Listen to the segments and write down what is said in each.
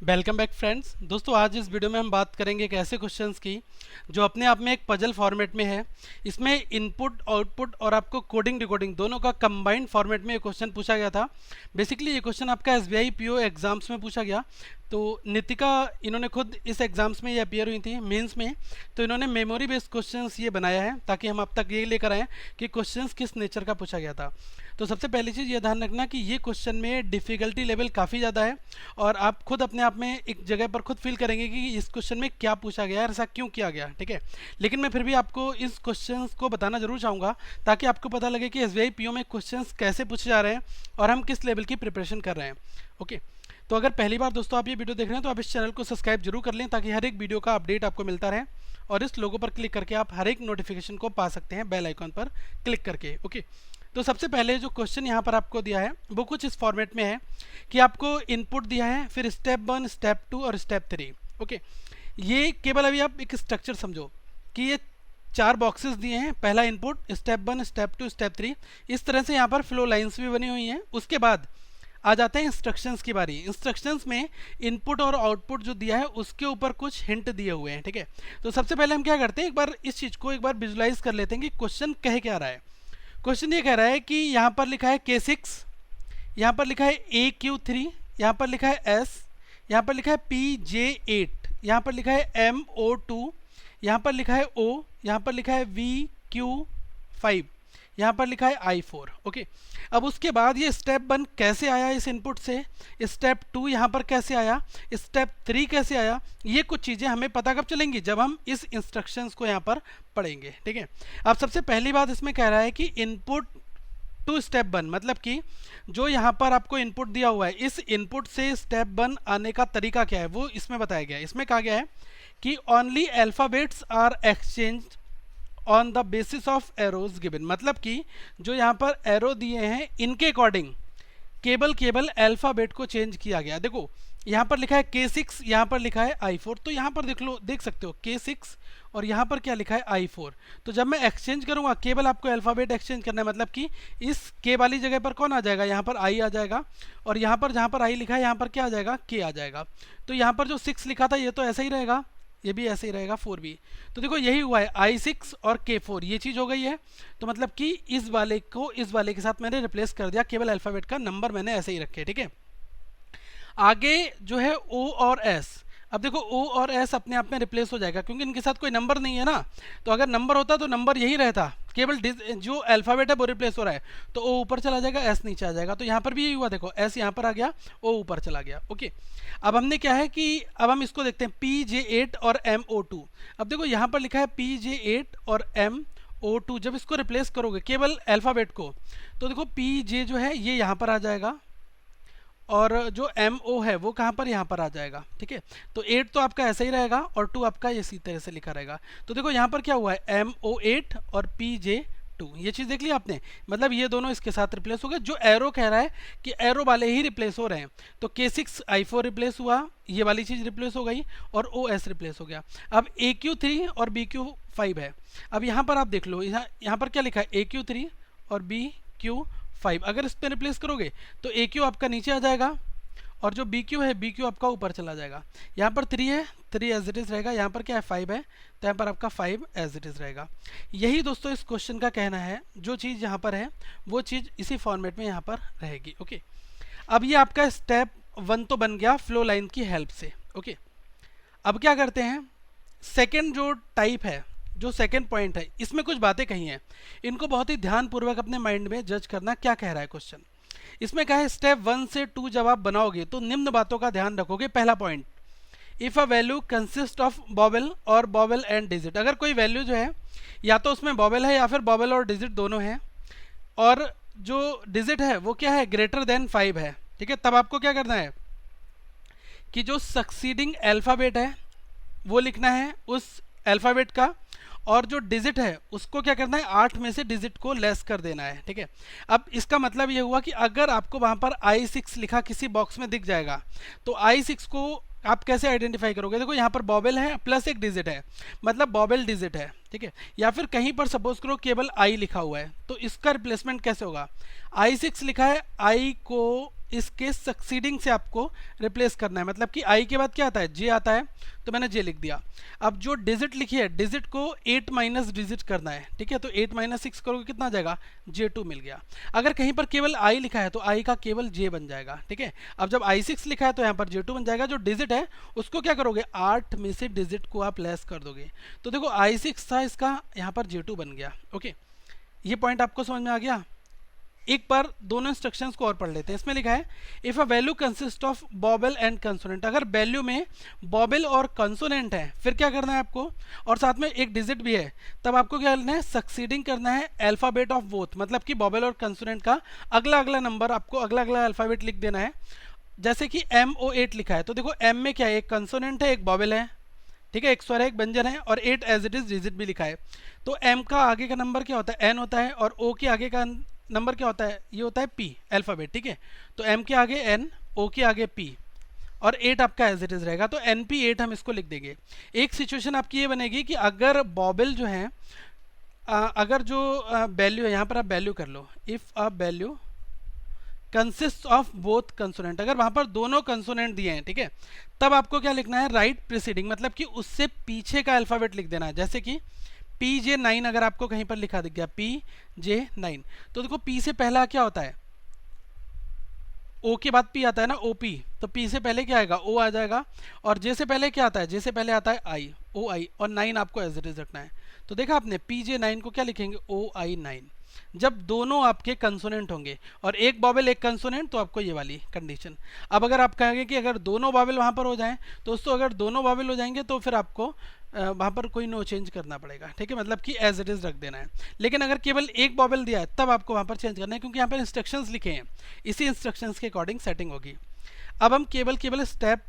Welcome back friends. दोस्तों आज इस वीडियो में हम बात करेंगे एक ऐसे क्वेश्चंस की जो अपने आप में एक पजल फॉर्मेट में है। इसमें इनपुट आउटपुट और आपको कोडिंग डिकोडिंग दोनों का कंबाइंड फॉर्मेट में ये क्वेश्चन पूछा गया था। बेसिकली ये क्वेश्चन आपका एसबीआई पीओ एग्जाम्स में पूछा गया। तो नितिका इन्होंने खुद इस एग्जाम्स में ये अपियर हुई थी मेंस में, तो इन्होंने मेमोरी बेस्ड क्वेश्चंस ये बनाया है ताकि हम अब तक ये लेकर आएँ कि क्वेश्चंस किस नेचर का पूछा गया था। तो सबसे पहली चीज़ ये ध्यान रखना कि ये क्वेश्चन में डिफ़िकल्टी लेवल काफ़ी ज़्यादा है और आप खुद अपने आप में एक जगह पर खुद फील करेंगे कि इस क्वेश्चन में क्या पूछा गया है, ऐसा क्यों किया गया, ठीक है। लेकिन मैं फिर भी आपको इस क्वेश्चन को बताना जरूर चाहूँगा ताकि आपको पता लगे कि एसबीआई पीओ में क्वेश्चन कैसे पूछे जा रहे हैं और हम किस लेवल की प्रिपरेशन कर रहे हैं। ओके, तो अगर पहली बार दोस्तों आप ये वीडियो देख रहे हैं तो आप इस चैनल को सब्सक्राइब जरूर कर लें ताकि हर एक वीडियो का अपडेट आपको मिलता रहे और इस लोगो पर क्लिक करके आप हर एक नोटिफिकेशन को पा सकते हैं बेल आइकॉन पर क्लिक करके। ओके, तो सबसे पहले जो क्वेश्चन यहाँ पर आपको दिया है वो कुछ इस फॉर्मेट में है कि आपको इनपुट दिया है, फिर स्टेप 1, स्टेप 2 और स्टेप 3। ओके, ये केवल अभी आप एक स्ट्रक्चर समझो कि ये 4 बॉक्सेस दिए हैं, पहला इनपुट, स्टेप 1, स्टेप 2, स्टेप 3। इस तरह से यहाँ पर फ्लो लाइन्स भी बनी हुई हैं। उसके बाद आ जाते हैं इंस्ट्रक्शंस की बारी। इंस्ट्रक्शंस में इनपुट और आउटपुट जो दिया है उसके ऊपर कुछ हिंट दिए हुए हैं, ठीक है। तो सबसे पहले हम क्या करते हैं, एक बार इस चीज़ को एक बार विजुलाइज कर लेते हैं कि क्वेश्चन कह क्या रहा है। क्वेश्चन ये कह रहा है कि यहाँ पर लिखा है K6, यहाँ पर लिखा है AQ3, यहाँ पर लिखा है S, यहाँ पर लिखा है PJ8, यहाँ पर लिखा है MO2, यहाँ पर लिखा है O, यहाँ पर लिखा है VQ5, यहाँ पर लिखा है I4। ओके, अब उसके बाद ये स्टेप 1 कैसे आया इस इनपुट से, स्टेप 2 यहाँ पर कैसे आया, स्टेप 3 कैसे आया, ये कुछ चीज़ें हमें पता कब चलेंगी, जब हम इस इंस्ट्रक्शंस को यहाँ पर पढ़ेंगे, ठीक है। अब सबसे पहली बात इसमें कह रहा है कि इनपुट टू स्टेप 1, मतलब कि जो यहाँ पर आपको इनपुट दिया हुआ है इस इनपुट से स्टेप 1 आने का तरीका क्या है वो इसमें बताया गया है। इसमें कहा गया है कि only alphabets are exchanged on the basis of arrows given, मतलब कि जो यहाँ पर एरो दिए हैं इनके अकॉर्डिंग केवल अल्फ़ाबेट को चेंज किया गया। देखो यहाँ पर लिखा है K6, यहाँ पर लिखा है I4, तो यहाँ पर देख सकते हो K6 और यहाँ पर क्या लिखा है I4। तो जब मैं एक्सचेंज करूँगा केवल आपको अल्फ़ाबेट एक्सचेंज करना है, मतलब कि इस K वाली जगह पर कौन आ जाएगा, यहाँ पर I आ जाएगा और यहाँ पर जहाँ पर I लिखा है यहाँ पर क्या आ जाएगा, K आ जाएगा। तो यहाँ पर जो 6 लिखा था ये तो ऐसा ही रहेगा, ये भी ऐसे ही रहेगा 4 भी। तो देखो यही हुआ है I6 और K4, ये चीज़ हो गई है। तो मतलब कि इस वाले को इस वाले के साथ मैंने रिप्लेस कर दिया, केवल अल्फ़ाबेट का नंबर मैंने ऐसे ही रखे, ठीक है। आगे जो है O और S, अब देखो O और S अपने आप में रिप्लेस हो जाएगा क्योंकि इनके साथ कोई नंबर नहीं है ना। तो अगर नंबर होता तो नंबर यही रहता, केवल जो अल्फ़ाबेट है वो रिप्लेस हो रहा है। तो O ऊपर चला जाएगा, S नीचे आ जाएगा। तो यहाँ पर भी यही हुआ, देखो S यहाँ पर आ गया, O ऊपर चला गया। ओके, अब हमने क्या है कि अब हम इसको देखते हैं PJ8 और MO2। अब देखो यहाँ पर लिखा है PJ8 और MO2, जब इसको रिप्लेस करोगे केवल अल्फ़ाबेट को तो देखो PJ जो है ये यहाँ पर आ जाएगा और जो MO है वो कहाँ पर, यहाँ पर आ जाएगा, ठीक है। तो 8 तो आपका ऐसा ही रहेगा और 2 आपका इसी तरह से लिखा रहेगा। तो देखो यहाँ पर क्या हुआ है, MO8 और PJ2, ये चीज़ देख ली आपने, मतलब ये दोनों इसके साथ रिप्लेस हो गए। जो एरो कह रहा है कि एरो वाले ही रिप्लेस हो रहे हैं, तो K6 I4 रिप्लेस हुआ, ये वाली चीज़ रिप्लेस हो गई और OS रिप्लेस हो गया। अब AQ3 और BQ5 है। अब यहाँ पर आप देख लो, यहाँ पर क्या लिखा है, AQ3 और BQ5, अगर इस पर रिप्लेस करोगे तो AQ आपका नीचे आ जाएगा और जो BQ है BQ आपका ऊपर चला जाएगा। यहाँ पर 3 है, 3 एज इट इज़ रहेगा, यहाँ पर क्या है 5 है, तो यहाँ पर आपका 5 एज इट इज़ रहेगा। यही दोस्तों इस क्वेश्चन का कहना है, जो चीज़ यहाँ पर है वो चीज़ इसी फॉर्मेट में यहाँ पर रहेगी। ओके, अब ये आपका स्टेप 1 तो बन गया फ्लो लाइन की हेल्प से। ओके, अब क्या करते हैं, सेकेंड जो टाइप है, जो सेकेंड पॉइंट है, इसमें कुछ बातें कही हैं, इनको बहुत ही ध्यानपूर्वक अपने माइंड में जज करना क्या कह रहा है क्वेश्चन। इसमें कहा है स्टेप 1 से 2 जब आप बनाओगे तो निम्न बातों का ध्यान रखोगे। पहला point, if a value consist of vowel और बॉबल एंड डिजिट, अगर कोई वैल्यू जो है या तो उसमें बॉबल है या फिर बॉबल और डिजिट दोनों हैं और जो डिजिट है वो क्या है, ग्रेटर देन 5 है, ठीक है, तब आपको क्या करना है कि जो सक्सीडिंग अल्फ़ाबेट है वो लिखना है उस अल्फ़ाबेट का, और जो डिजिट है उसको क्या करना है, 8 में से डिजिट को लेस कर देना है, ठीक है। अब इसका मतलब ये हुआ कि अगर आपको वहाँ पर I6 लिखा किसी बॉक्स में दिख जाएगा तो I6 को आप कैसे आइडेंटिफाई करोगे, देखो यहाँ पर बॉबल है प्लस एक डिजिट है, मतलब बॉबल डिजिट है, ठीक है। या फिर कहीं पर सपोज करो केवल I लिखा हुआ है तो इसका रिप्लेसमेंट कैसे होगा, I6 लिखा है, I को इसके सक्सीडिंग से आपको रिप्लेस करना है, मतलब कि आई के बाद क्या आता है, जे आता है, तो मैंने जे लिख दिया। अब जो डिजिट लिखी है, डिजिट को 8 माइनस डिजिट करना है, ठीक है, तो 8 माइनस 6 करोगे कितना आ जाएगा, J2 मिल गया। अगर कहीं पर केवल आई लिखा है तो आई का केवल जे बन जाएगा, ठीक है। अब जब I6 लिखा है तो यहाँ पर J2 बन जाएगा। जो डिजिट है उसको क्या करोगे, 8 में से डिजिट को आप लेस कर दोगे, तो देखो I6 था, इसका यहाँ पर J2 बन गया। ओके, ये पॉइंट आपको समझ में आ गया। एक बार दोनों इंस्ट्रक्शंस को और पढ़ लेते हैं। इसमें लिखा है if a value consist of बॉबल and consonant, अगर वैल्यू में बॉबल और कंसोनेंट है फिर क्या करना है आपको, और साथ में एक डिजिट भी है, तब आपको क्या करना है, सक्सीडिंग करना है अल्फाबेट ऑफ बोथ, मतलब कि बॉबल और कंसोनेंट का अगला अगला नंबर, आपको अगला अगला अल्फाबेट लिख देना है। जैसे कि MO8 लिखा है, तो देखो M में क्या है, एक कंसोनेंट है, एक बॉबल है, ठीक है, एक स्वर है, एक व्यंजन है, और 8 एज इट इज डिजिट भी लिखा है। तो M का आगे का नंबर क्या होता है, N होता है, और O के आगे का नंबर क्या होता है, ये होता है P अल्फाबेट, ठीक है। तो M के आगे N, O के आगे P, और 8 आपका एज इट इज रहेगा, तो NP8 हम इसको लिख देंगे। एक सिचुएशन आपकी ये बनेगी कि अगर बॉबल जो है, अगर जो वैल्यू है, यहाँ पर आप वैल्यू कर लो, if a value consist of both consonant, अगर वहां पर दोनों कंसोनेंट दिए हैं, ठीक है, तब आपको क्या लिखना है, राइट प्रीसीडिंग, मतलब कि उससे पीछे का अल्फाबेट लिख देना है। जैसे कि PJ9 अगर आपको कहीं पर लिखा दिख गया PJ9, तो देखो P से पहला क्या होता है, O के बाद P आता है ना, OP, तो P से पहले क्या आएगा, O आ जाएगा, और J से पहले क्या आता है, J से पहले आता है I, OI, और 9 आपको एज इट इज रखना है। तो देखा आपने, PJ9 को क्या लिखेंगे, OI9, जब दोनों आपके कंसोनेंट होंगे, और एक बॉबल एक कंसोनेंट, तो आपको ये वाली कंडीशन। अब अगर आप कहेंगे कि अगर दोनों बॉबल वहां पर हो जाएं, तो दोस्तों अगर दोनों बॉबल हो जाएंगे तो फिर आपको वहां पर कोई नो चेंज करना पड़ेगा, ठीक है, मतलब कि एज इट इज रख देना है। लेकिन अगर केवल एक बॉबल दिया है तब आपको वहां पर चेंज करना है, क्योंकि यहाँ पर इंस्ट्रक्शंस लिखे हैं, इसी इंस्ट्रक्शंस के अकॉर्डिंग सेटिंग होगी। अब हम केवल स्टेप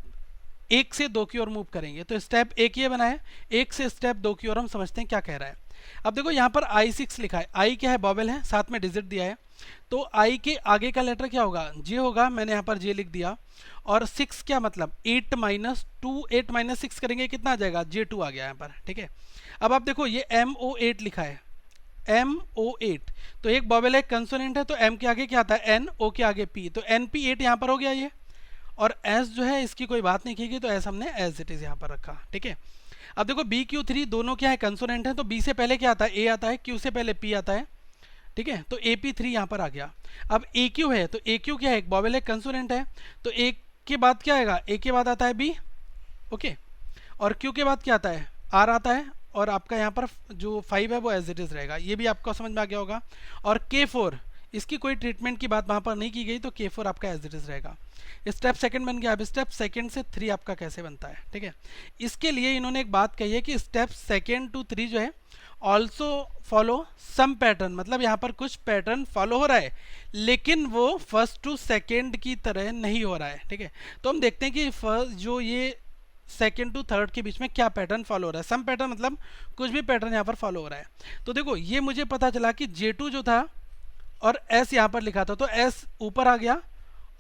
1 से 2 की ओर मूव करेंगे। तो स्टेप 1 ये बना है, 1 से स्टेप 2 की ओर हम समझते हैं क्या कह रहा है। अब देखो यहाँ पर I6 लिखा है, I क्या है, बॉबल है, साथ में डिजिट दिया है, तो I के आगे का लेटर क्या होगा, J होगा, मैंने यहाँ पर J लिख दिया। और 6 क्या मतलब 8 माइनस 2, 8 माइनस 6 करेंगे कितना आ जाएगा, J2 आ गया यहाँ पर, ठीक है। अब आप देखो ये MO8 लिखा है, MO8, तो एक बॉबल है, कंसोनेंट है, तो M के आगे क्या आता है N, O के आगे P, तो NP8 यहाँ पर हो गया ये। और S जो है इसकी कोई बात नहीं की गई, तो S हमने एज इट इज यहाँ पर रखा, ठीक है। अब देखो BQ3 दोनों क्या है, कंसोनेंट है, तो B से पहले क्या आता है, A आता है, Q से पहले P आता है, ठीक है, तो AP3 यहाँ पर आ गया। अब AQ है, तो AQ क्या है, एक बॉबल है, कंसोनेंट है, तो A के बाद क्या आएगा, A के बाद आता है B, ओके, और Q के बाद क्या आता है, R आता है, और आपका यहाँ पर जो 5 है वो एज इट इज रहेगा। ये भी आपको समझ में आ गया होगा। और K4 इसकी कोई ट्रीटमेंट की बात वहाँ पर नहीं की गई, तो K4 आपका एज इट इज रहेगा। स्टेप सेकंड बन गया। अब स्टेप सेकंड से 3 आपका कैसे बनता है, ठीक है। इसके लिए इन्होंने एक बात कही है कि स्टेप सेकंड टू 3 जो है ऑल्सो फॉलो सम पैटर्न, मतलब यहाँ पर कुछ पैटर्न फॉलो हो रहा है, लेकिन वो फर्स्ट टू सेकंड की तरह नहीं हो रहा है, ठीक है। तो हम देखते हैं कि फर्स्ट जो ये सेकंड टू थर्ड के बीच में क्या पैटर्न फॉलो हो रहा है। सम पैटर्न मतलब कुछ भी पैटर्न यहाँ पर फॉलो हो रहा है। तो देखो ये मुझे पता चला कि J2 जो था और S यहाँ पर लिखा था, तो S ऊपर आ गया,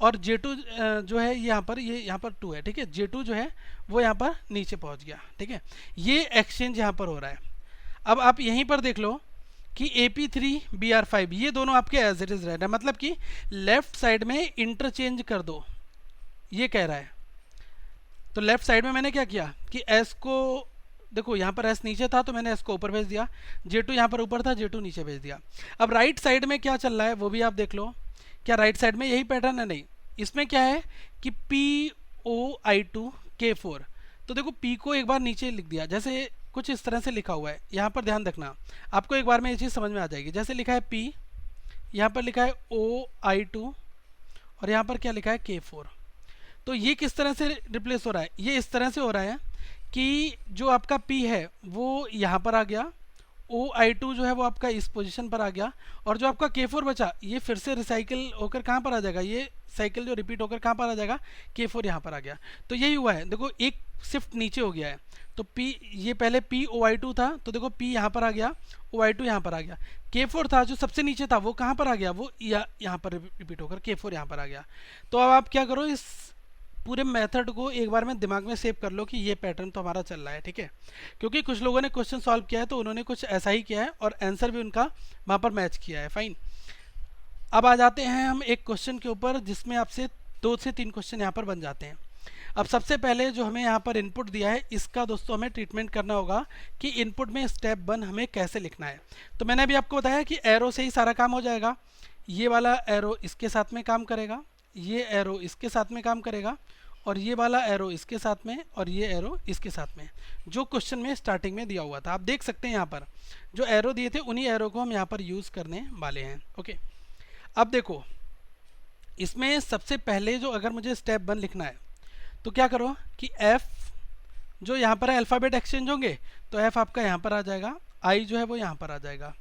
और J2 जो है यहाँ पर, ये यहाँ पर 2 है, ठीक है, J2 जो है वो यहाँ पर नीचे पहुँच गया, ठीक है। ये एक्सचेंज यहाँ पर हो रहा है। अब आप यहीं पर देख लो कि AP3 BR5 ये दोनों आपके एज इट इज रह रहे हैं, मतलब कि लेफ्ट साइड में इंटरचेंज कर दो, ये कह रहा है। तो लेफ्ट साइड में मैंने क्या किया कि S को देखो, यहाँ पर S नीचे था तो मैंने S को ऊपर भेज दिया, J2 यहाँ पर ऊपर था, J2 नीचे भेज दिया। अब राइट साइड में क्या चल रहा है वो भी आप देख लो। क्या राइट साइड में यही पैटर्न है? नहीं, इसमें क्या है कि POI2 K4। तो देखो P को एक बार नीचे लिख दिया, जैसे कुछ इस तरह से लिखा हुआ है। यहाँ पर ध्यान रखना, आपको एक बार में ये चीज़ समझ में आ जाएगी। जैसे लिखा है P, यहाँ पर लिखा है OI2, और यहाँ पर क्या लिखा है K4। तो ये किस तरह से रिप्लेस हो रहा है? ये इस तरह से हो रहा है कि जो आपका P है वो यहाँ पर आ गया, OI2 जो है वो आपका इस पोजीशन पर आ गया, और जो आपका K4 बचा ये फिर से रिसाइकिल होकर कहाँ पर आ जाएगा, ये साइकिल जो रिपीट होकर कहाँ पर आ जाएगा, K4 यहाँ पर आ गया। तो यही हुआ है, देखो एक शिफ्ट नीचे हो गया है। तो P, ये पहले POI2 था, तो देखो P यहाँ पर आ गया, OI2 यहाँ पर आ गया। K4 था जो सबसे नीचे था, वो कहाँ पर आ गया, वो यहाँ पर रिपीट होकर K4 यहाँ पर आ गया। तो अब आप क्या करो, इस पूरे मेथड को एक बार में दिमाग में सेव कर लो कि ये पैटर्न तो हमारा चल रहा है, ठीक है। क्योंकि कुछ लोगों ने क्वेश्चन सॉल्व किया है तो उन्होंने कुछ ऐसा ही किया है और आंसर भी उनका वहाँ पर मैच किया है। फाइन। अब आ जाते हैं हम एक क्वेश्चन के ऊपर जिसमें आपसे 2 से 3 क्वेश्चन यहाँ पर बन जाते हैं। अब सबसे पहले जो हमें यहाँ पर इनपुट दिया है इसका दोस्तों हमें ट्रीटमेंट करना होगा कि इनपुट में स्टेप 1 हमें कैसे लिखना है। तो मैंने अभी आपको बताया कि एरो से ही सारा काम हो जाएगा। ये वाला एरो इसके साथ में काम करेगा, ये एरो इसके साथ में काम करेगा, और ये वाला एरो इसके साथ में, और ये एरो इसके साथ में, जो क्वेश्चन में स्टार्टिंग में दिया हुआ था। आप देख सकते हैं यहाँ पर जो एरो दिए थे उन्हीं एरो को हम यहाँ पर यूज़ करने वाले हैं। ओके, अब देखो इसमें सबसे पहले जो अगर मुझे स्टेप 1 लिखना है तो क्या करो कि F जो यहाँ पर है अल्फ़ाबेट एक्सचेंज होंगे, तो F आपका यहाँ पर आ जाएगा, I जो है वो यहाँ पर आ जाएगा।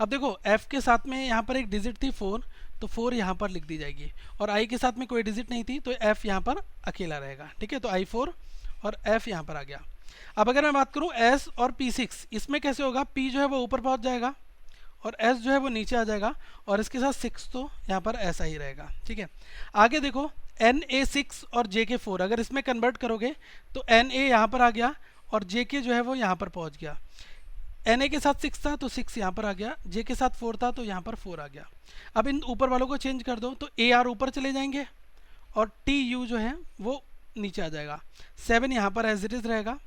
अब देखो F के साथ में यहाँ पर एक डिजिट थी 4, तो 4 यहाँ पर लिख दी जाएगी, और I के साथ में कोई डिजिट नहीं थी तो F यहाँ पर अकेला रहेगा। ठीक है, तो I4 और F यहाँ पर आ गया। अब अगर मैं बात करूँ S और P6, इसमें कैसे होगा, P जो है वो ऊपर पहुँच जाएगा और S जो है वो नीचे आ जाएगा, और इसके साथ 6 तो यहाँ पर ऐसा ही रहेगा। ठीक है, आगे देखो NA6 और JK4, अगर इसमें कन्वर्ट करोगे तो NA यहाँ पर आ गया और JK जो है वो यहाँ पर पहुँच गया। NA के साथ 6 था तो 6 यहाँ पर आ गया, J के साथ 4 था तो यहाँ पर 4 आ गया। अब इन ऊपर वालों को चेंज कर दो तो AR ऊपर चले जाएंगे और TU जो है वो नीचे आ जाएगा। 7 यहाँ पर एज इट इज़ रहेगा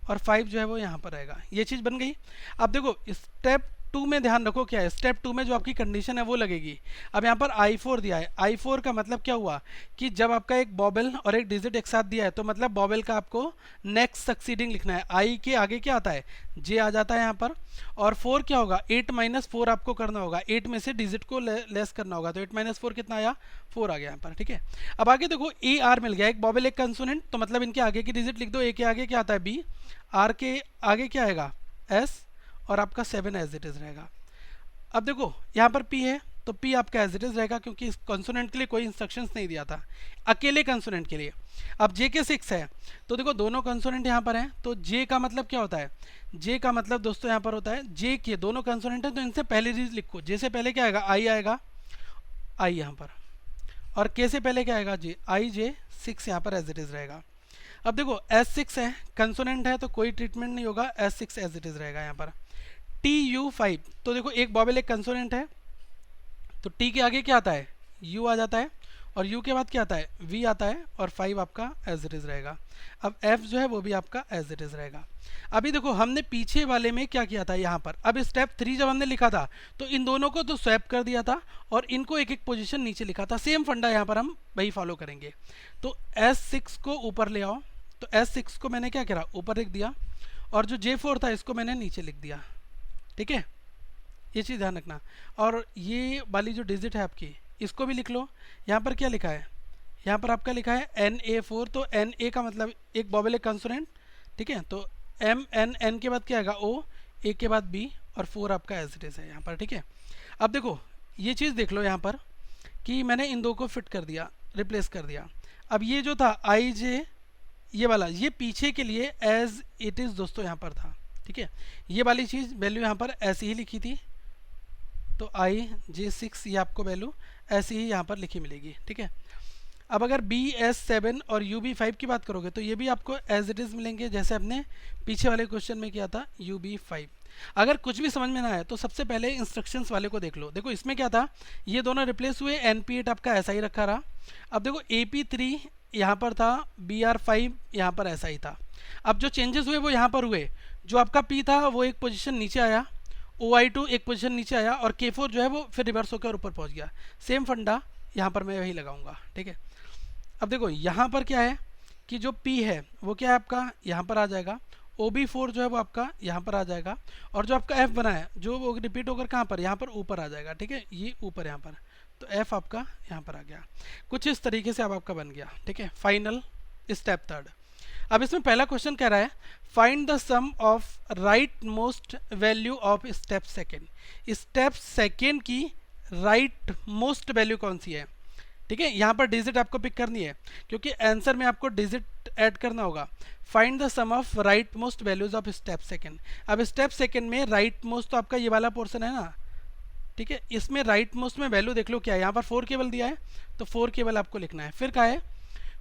और 5 जो है वो यहाँ पर रहेगा। ये चीज़ बन गई। अब देखो स्टेप 2 में ध्यान रखो क्या है, स्टेप 2 में जो आपकी कंडीशन है वो लगेगी। अब यहाँ पर I4 दिया है, I4 का मतलब क्या हुआ कि जब आपका एक बॉबल और एक डिजिट एक साथ दिया है तो मतलब बॉबल का आपको नेक्स्ट सक्सीडिंग लिखना है। I के आगे क्या आता है, J आ जाता है यहाँ पर, और 4 क्या होगा, 8 - 4 आपको करना होगा, 8 में से डिजिट को लेस करना होगा, तो 8 - 4 कितना आया, 4 आ गया यहाँ पर। ठीक है, अब आगे देखो AR मिल गया, एक बॉबल एक कंसोनेंट, तो मतलब इनके आगे की डिजिट लिख दो। A के आगे क्या आता है B, R के आगे क्या आएगा S, और आपका 7 एज इट इज़ रहेगा। अब देखो यहाँ पर P है तो P आपका एज इट इज़ रहेगा क्योंकि इस कंसोनेंट के लिए कोई इंस्ट्रक्शंस नहीं दिया था, अकेले कंसोनेंट के लिए। अब J के 6 है तो देखो दोनों कंसोनेंट यहाँ पर हैं, तो J का मतलब क्या होता है, J का मतलब दोस्तों यहाँ पर होता है J के दोनों कंसोनेंट हैं तो इनसे पहले चीज़ लिखो। J से पहले क्या आएगा, I आएगा, I यहाँ पर, और K से पहले क्या आएगा, J, IJ 6 यहाँ पर एज इट इज़ रहेगा। अब देखो S6 है, कंसोनेंट है तो कोई ट्रीटमेंट नहीं होगा, S6 एज इट इज़ रहेगा यहाँ पर। TU5, तो देखो एक बॉबल एक कंसोनेंट है तो T के आगे क्या आता है, U आ जाता है, और U के बाद क्या आता है, V आता है, और 5 आपका एज इट इज़ रहेगा। अब F जो है वो भी आपका एज इट इज़ रहेगा। अभी देखो हमने पीछे वाले में क्या किया था यहाँ पर, अब स्टेप 3 जब हमने लिखा था तो इन दोनों को तो स्वैप कर दिया था और इनको एक एक पोजीशन नीचे लिखा था। सेम फंडा यहाँ पर हम वही फॉलो करेंगे। तो S6 को ऊपर ले आओ, तो S6 को मैंने क्या करा, ऊपर लिख दिया, और जो J4 था इसको मैंने नीचे लिख दिया। ठीक है, ये चीज़ ध्यान रखना। और ये वाली जो डिजिट है आपकी इसको भी लिख लो। यहाँ पर क्या लिखा है, यहाँ पर आपका लिखा है NA4, तो NA का मतलब एक बॉबल एक कंसोनेंट। ठीक है, तो N के बाद क्या आएगा O, A के बाद B, और 4 आपका एज इट इज़ है यहाँ पर। ठीक है, अब देखो ये चीज़ देख लो यहाँ पर कि मैंने इन दो को फिट कर दिया, रिप्लेस कर दिया। अब ये जो था IJ ये वाला, ये पीछे के लिए एज इट इज़ दोस्तों यहाँ पर था। ठीक है, ये वाली चीज़ वैल्यू यहाँ पर ऐसी ही लिखी थी, तो IJ6 ये आपको वैल्यू ऐसी ही यहाँ पर लिखी मिलेगी। ठीक है, अब अगर BS7 और UB5 की बात करोगे तो ये भी आपको एज इट इज़ मिलेंगे जैसे अपने पीछे वाले क्वेश्चन में किया था UB5। अगर कुछ भी समझ में ना आए तो सबसे पहले इंस्ट्रक्शंस वाले को देख लो। देखो इसमें क्या था, ये दोनों रिप्लेस हुए, NP8 आपका ऐसा ही रखा रहा। अब देखो AP3 यहाँ पर था, BR5 यहाँ पर ऐसा ही था। अब जो चेंजेस हुए वो यहाँ पर हुए, जो आपका P था वो एक पोजीशन नीचे आया, OI2 एक पोजीशन नीचे आया, और K4 जो है वो फिर रिवर्स होकर ऊपर पहुँच गया। सेम फंडा यहाँ पर मैं वही लगाऊंगा। ठीक है, अब देखो यहाँ पर क्या है कि जो P है वो क्या है आपका यहाँ पर आ जाएगा, OB4 जो है वो आपका यहाँ पर आ जाएगा, और जो आपका F बना है जो वो रिपीट होकर कहाँ पर, यहाँ पर ऊपर आ जाएगा। ठीक है, ये ऊपर यहाँ पर, तो F आपका यहाँ पर आ गया। कुछ इस तरीके से अब आपका बन गया। ठीक है, फाइनल स्टेप 3। अब इसमें पहला क्वेश्चन कह रहा है find the sum of right most value of step 2। Step 2 की राइट मोस्ट वैल्यू कौन सी है। ठीक है, यहाँ पर डिजिट आपको पिक करनी है क्योंकि आंसर में आपको डिजिट ऐड करना होगा। Find the sum of right most values of step 2। अब स्टेप 2 में राइट मोस्ट तो आपका ये वाला पोर्शन है ना। ठीक है, इसमें राइट मोस्ट में वैल्यू देख लो क्या है, यहाँ पर 4 केवल दिया है तो 4 केवल आपको लिखना है। फिर क्या है,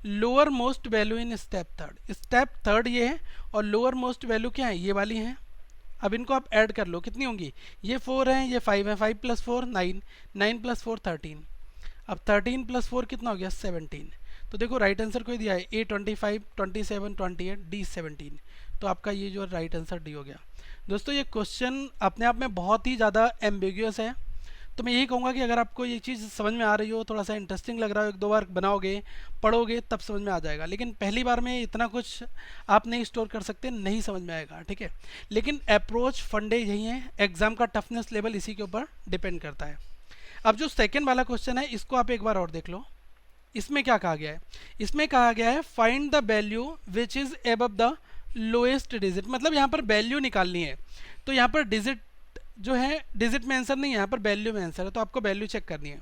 lower most value in step 3। Step 3 ये है और लोअर मोस्ट वैल्यू क्या है, ये वाली है, अब इनको आप ऐड कर लो, कितनी होंगी, ये 4 है, ये 5 है, 5 + 4 9, 9 + 4 13, अब 13 + 4 कितना हो गया 17। तो देखो राइट आंसर कोई दिया है ए 25, 27, 28, डी 17, तो आपका ये जो राइट आंसर डी हो गया। दोस्तों ये क्वेश्चन अपने आप में बहुत ही ज़्यादा एम्बिग्यूअस है, तो मैं यही कहूँगा कि अगर आपको ये चीज़ समझ में आ रही हो, थोड़ा सा इंटरेस्टिंग लग रहा हो, 1-2 बार बनाओगे पढ़ोगे तब समझ में आ जाएगा, लेकिन पहली बार में इतना कुछ आप नहीं स्टोर कर सकते, नहीं समझ में आएगा, ठीक है। लेकिन अप्रोच फंडे यही है, एग्जाम का टफनेस लेवल इसी के ऊपर डिपेंड करता है। अब जो सेकेंड वाला क्वेश्चन है इसको आप एक बार और देख लो। इसमें क्या कहा गया है, इसमें कहा गया है find the value which is above the lowest digit, मतलब यहाँ पर वैल्यू निकालनी है। तो यहाँ पर डिजिट जो है, डिजिट में आंसर नहीं है, यहाँ पर वैल्यू में आंसर है, तो आपको वैल्यू चेक करनी है।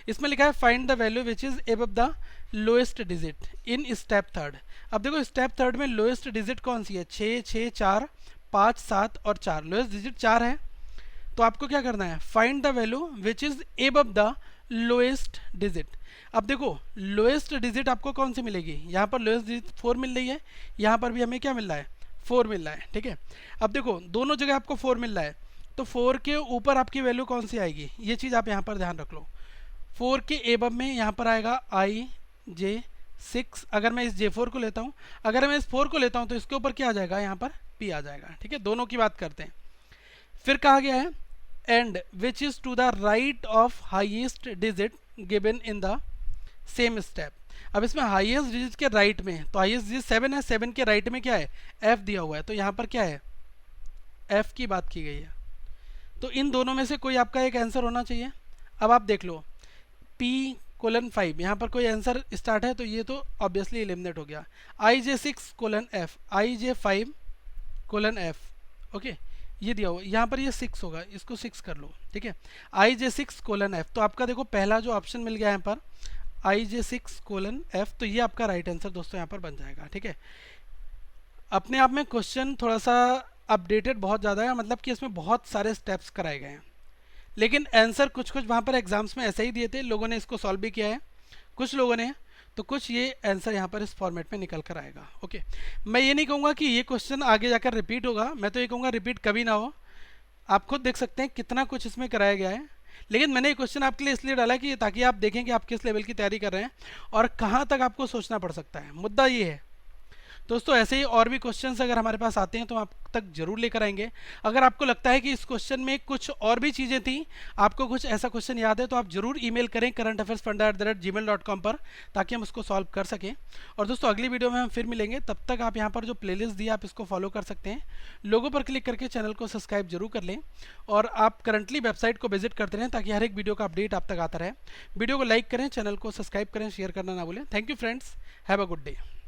इसमें लिखा है find the value which is above the lowest digit in step third. अब देखो स्टेप थर्ड में लोएस्ट डिजिट कौन सी है, 6, 6, 4, 5, 7 और 4, लोएस्ट डिजिट 4 है। तो आपको क्या करना है, find the value which is above the lowest digit. अब देखो लोएस्ट डिजिट आपको कौन सी मिलेगी, यहाँ पर लोएस्ट डिजिट 4 मिल रही है, यहाँ पर भी हमें क्या मिल रहा है 4 मिल रहा है, ठीक है। अब देखो दोनों जगह आपको 4 मिल रहा है, तो 4 के ऊपर आपकी वैल्यू कौन सी आएगी, ये चीज़ आप यहाँ पर ध्यान रख लो। 4 के एबव में यहाँ पर आएगा IJ6, अगर मैं इस J4 को लेता हूँ, अगर मैं इस 4 को लेता हूँ तो इसके ऊपर क्या आ जाएगा, यहाँ पर P आ जाएगा, ठीक है। दोनों की बात करते हैं। फिर कहा गया है and which is to the right of highest digit given in the same step. अब इसमें हाईएस्ट डिजिट के राइट में, तो हाईएस्ट डिजिट 7 है, 7 के राइट में क्या है F दिया हुआ है, तो यहाँ पर क्या है F की बात की गई है। तो इन दोनों में से कोई आपका एक आंसर होना चाहिए। अब आप देख लो P:5, यहाँ पर कोई आंसर स्टार्ट है, तो ये तो ऑब्वियसली एलिमिनेट हो गया। IJ6:F, IJ5:F, ओके ये दिया हुआ, यहाँ पर ये 6 होगा, इसको 6 कर लो, ठीक है। IJ6:F, तो आपका देखो पहला जो ऑप्शन मिल गया यहाँ पर IJ6:F, तो ये आपका राइट आंसर दोस्तों यहाँ पर बन जाएगा, ठीक है। अपने आप में क्वेश्चन थोड़ा सा अपडेटेड बहुत ज़्यादा है, मतलब कि इसमें बहुत सारे स्टेप्स कराए गए हैं, लेकिन आंसर कुछ कुछ वहाँ पर एग्जाम्स में ऐसे ही दिए थे, लोगों ने इसको सॉल्व भी किया है कुछ लोगों ने, तो कुछ ये आंसर यहाँ पर इस फॉर्मेट में निकल कर आएगा, ओके। मैं ये नहीं कहूँगा कि ये क्वेश्चन आगे जाकर रिपीट होगा, मैं तो ये कहूँगा रिपीट कभी ना हो। आप खुद देख सकते हैं कितना कुछ इसमें कराया गया है, लेकिन मैंने ये क्वेश्चन आपके लिए इसलिए डाला कि ताकि आप देखें कि आप किस लेवल की तैयारी कर रहे हैं और कहाँ तक आपको सोचना पड़ सकता है। मुद्दा ये है दोस्तों, ऐसे ही और भी क्वेश्चंस अगर हमारे पास आते हैं तो आप तक जरूर लेकर आएंगे। अगर आपको लगता है कि इस क्वेश्चन में कुछ और भी चीज़ें थी, आपको कुछ ऐसा क्वेश्चन याद है, तो आप जरूर ईमेल करें currentaffairsfunda@gmail.com पर, ताकि हम उसको सॉल्व कर सकें। और दोस्तों अगली वीडियो में हम फिर मिलेंगे, तब तक आप यहाँ पर जो प्लेलिस्ट दी आप इसको फॉलो कर सकते हैं। लोगों पर क्लिक करके चैनल को सब्सक्राइब जरूर कर लें, और आप करंटली वेबसाइट को विजिट करते रहें ताकि हर एक वीडियो का अपडेट आप तक आता रहे। वीडियो को लाइक करें, चैनल को सब्सक्राइब करें, शेयर करना ना भूलें। Thank you friends, have a good day.